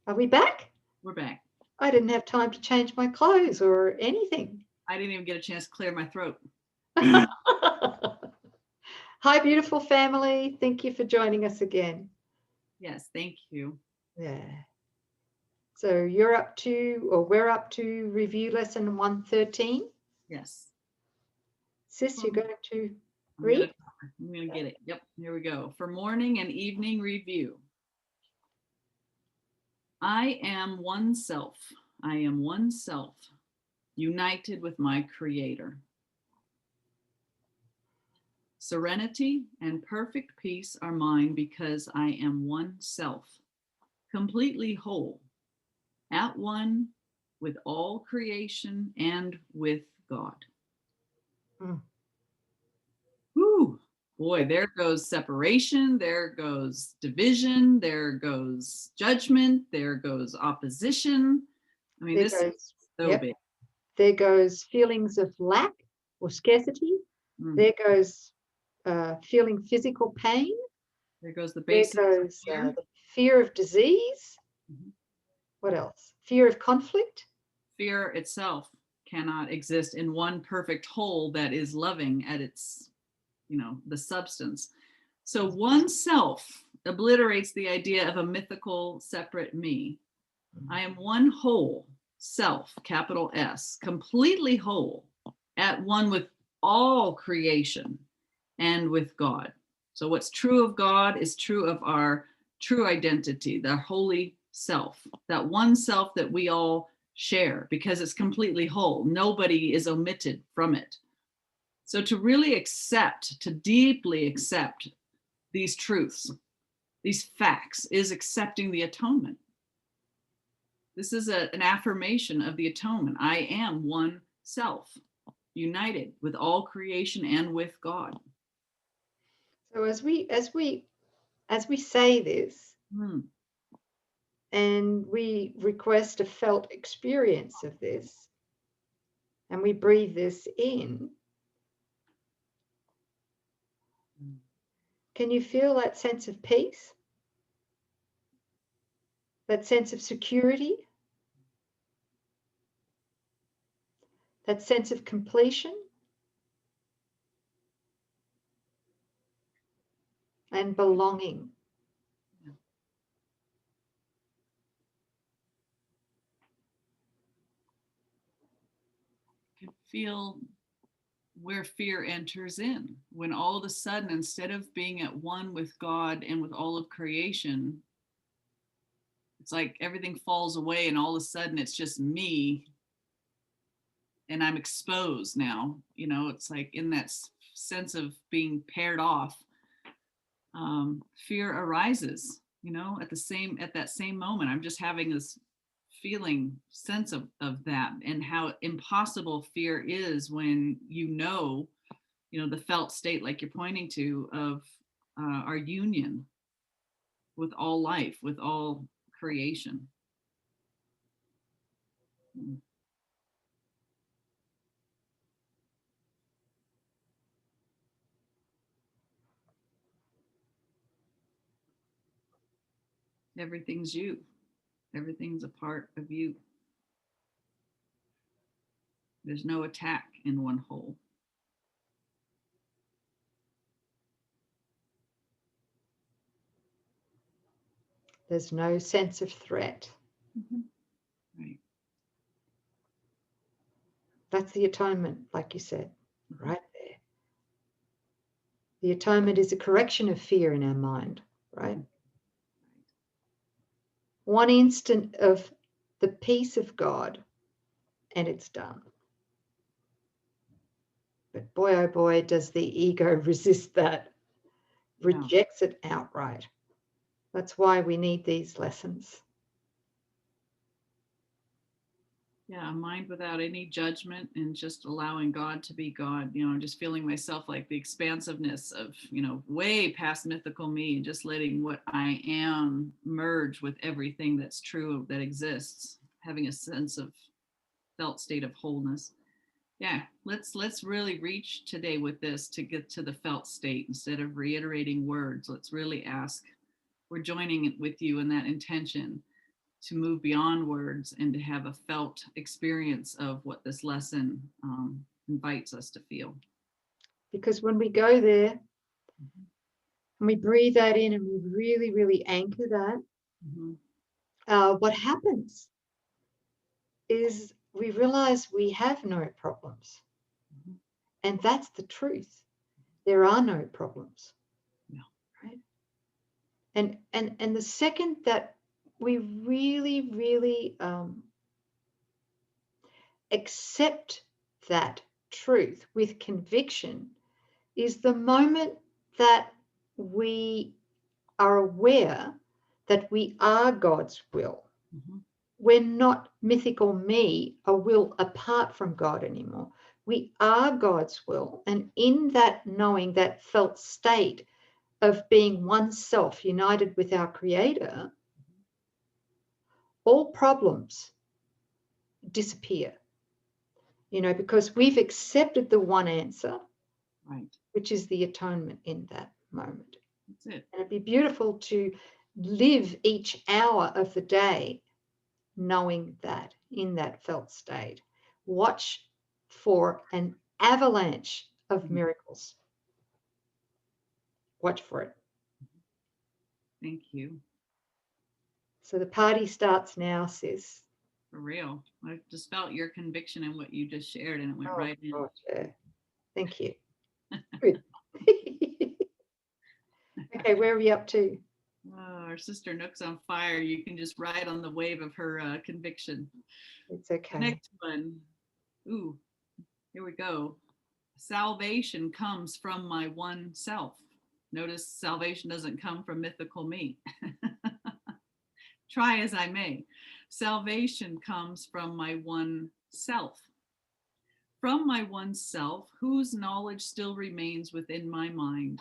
Are we back? We're back. I didn't have time to change my clothes or anything. I didn't even get a chance to clear my throat. Hi, beautiful family. Thank you for joining us again. Yes, thank you. Yeah. So you're up to, or we're up to review lesson 113. Yes. Sis, you're going to I'm read? gonna get it. Yep, here we go. For morning and evening review. I am one self. I am one self, united with my creator. Serenity and perfect peace are mine because I am one self, completely whole, at one with all creation and with God. Mm. Whew, boy, there goes separation, there goes division, there goes judgment, there goes opposition. I mean, There this is goes, so yep. big. There goes feelings of lack or scarcity. Mm. There goes feeling physical pain. There goes the There basics of goes fear. the fear of disease. Mhm. What else? Fear of conflict. Fear itself cannot exist in one perfect whole that is loving at its, the substance. So one self obliterates the idea of a mythical separate me. I am one whole self, capital S, completely whole, at one with all creation and with God. So, what's true of God is true of our true identity, the holy self, that one self that we all share because it's completely whole. Nobody is omitted from it. So, to really accept, to deeply accept these truths, these facts, is accepting the atonement. This is an affirmation of the atonement. I am one self, united with all creation and with God. So as we say this, Hmm. and we request a felt experience of this, and we breathe this in, can you feel that sense of peace? That sense of security? That sense of completion and belonging? You can feel where fear enters in when all of a sudden, instead of being at one with God and with all of creation, it's like everything falls away and all of a sudden it's just me and I'm exposed now. It's like in that sense of being paired off, fear arises, at that same moment. I'm just having this feeling sense of that, and how impossible fear is when the felt state, like you're pointing to, of our union with all life, with all creation. Everything's you. Everything's a part of you. There's no attack in one whole. There's no sense of threat. Mm-hmm. Right. That's the atonement, like you said, Mm-hmm. right there. The atonement is a correction of fear in our mind, right? One instant of the peace of God, and it's done. But boy, oh boy, does the ego resist that, Yeah. rejects it outright. That's why we need these lessons. Yeah, a mind without any judgment and just allowing God to be God. I'm just feeling myself like the expansiveness of, way past mythical me, and just letting what I am merge with everything that's true that exists, having a sense of felt state of wholeness. Yeah, let's really reach today with this to get to the felt state instead of reiterating words. Let's really ask. We're joining with you in that intention to move beyond words and to have a felt experience of what this lesson invites us to feel. Because when we go there and we breathe that in and we really, really anchor that, what happens is we realize we have no problems. And that's the truth. There are no problems. Yeah. Right? And the second that we really, really accept that truth with conviction is the moment that we are aware that we are God's will. We're not mythical me, a will apart from God anymore. We are God's will. And in that knowing, that felt state of being oneself united with our Creator, all problems disappear, because we've accepted the one answer, right, which is the atonement in that moment. That's it. And it'd be beautiful to live each hour of the day knowing that, in that felt state. Watch for an avalanche of miracles. Watch for it. Thank you. So the party starts now, sis. For real. I just felt your conviction in what you just shared, and it went right in. God, yeah. Thank you. Good. Okay, where are we up to? Oh, our sister Nook's on fire. You can just ride on the wave of her conviction. It's okay. Next one. Ooh, here we go. Salvation comes from my one self. Notice salvation doesn't come from mythical me. Try as I may. Salvation comes from my one self. From my one self, whose knowledge still remains within my mind,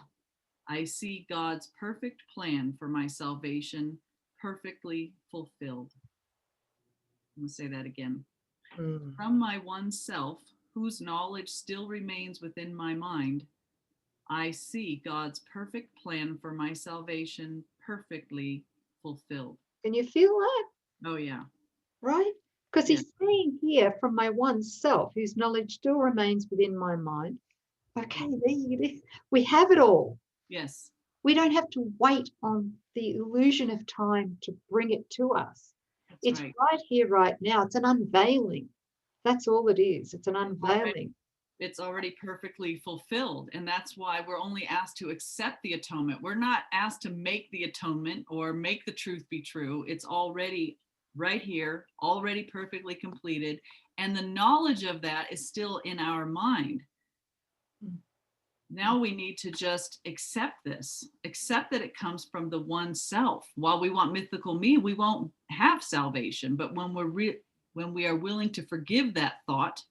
I see God's perfect plan for my salvation perfectly fulfilled. I'm going to say that again. From my one self, whose knowledge still remains within my mind, I see God's perfect plan for my salvation perfectly fulfilled. Can you feel that? Oh, yeah. Right? Because he's saying here, from my one self, whose knowledge still remains within my mind. Okay, there it is. We have it all. Yes. We don't have to wait on the illusion of time to bring it to us. It's right here, right now. It's an unveiling. That's all it is. It's an unveiling. It's already perfectly fulfilled. And that's why we're only asked to accept the atonement. We're not asked to make the atonement or make the truth be true. It's already right here, already perfectly completed. And the knowledge of that is still in our mind. Now we need to just accept this, accept that it comes from the one self. While we want mythical me, we won't have salvation. But when we are willing to forgive that thought,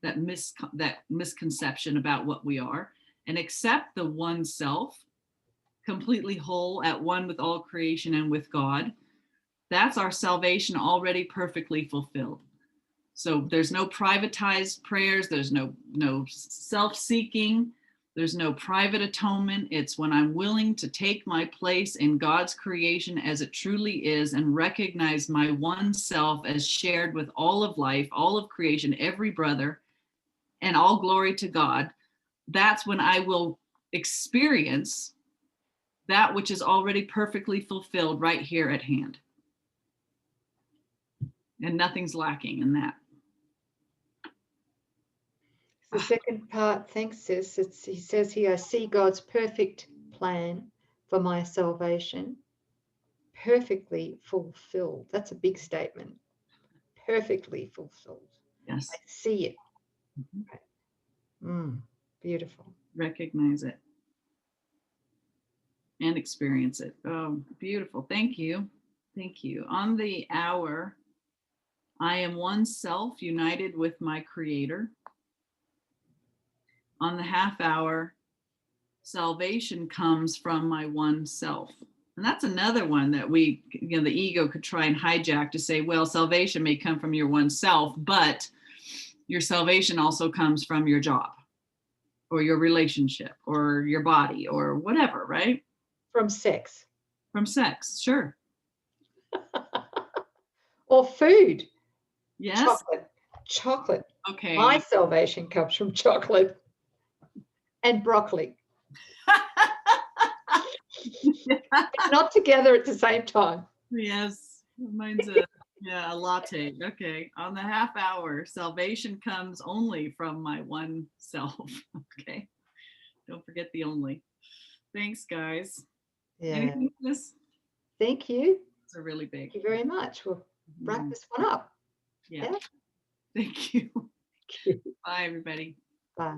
that misconception about what we are, and accept the one self, completely whole, at one with all creation and with God, that's our salvation already perfectly fulfilled. So there's no privatized prayers, there's no self-seeking, there's no private atonement. It's when I'm willing to take my place in God's creation as it truly is and recognize my one self as shared with all of life, all of creation, every brother, and all glory to God. That's when I will experience that which is already perfectly fulfilled right here at hand. And nothing's lacking in that. The second part, thanks, sis. He says here, I see God's perfect plan for my salvation perfectly fulfilled. That's a big statement. Perfectly fulfilled. Yes. I see it. Beautiful. Recognize it and experience it. Oh, beautiful. Thank you. Thank you. On the hour, I am one self united with my Creator. On the half hour, salvation comes from my one self. And that's another one that the ego could try and hijack to say, well, salvation may come from your one self, but your salvation also comes from your job or your relationship or your body or whatever, right? From sex. From sex, sure. Or food. Yes. Chocolate. Okay. My salvation comes from chocolate and broccoli. Not together at the same time. Yes. Mine's a latte. Okay. On the half hour, salvation comes only from my one self. Okay. Don't forget the only. Thanks, guys. Yeah. Anything else? Thank you. It's a really big. Thank you very much. We'll wrap this one up. Yeah. Thank you. Thank you. Bye, everybody. Bye.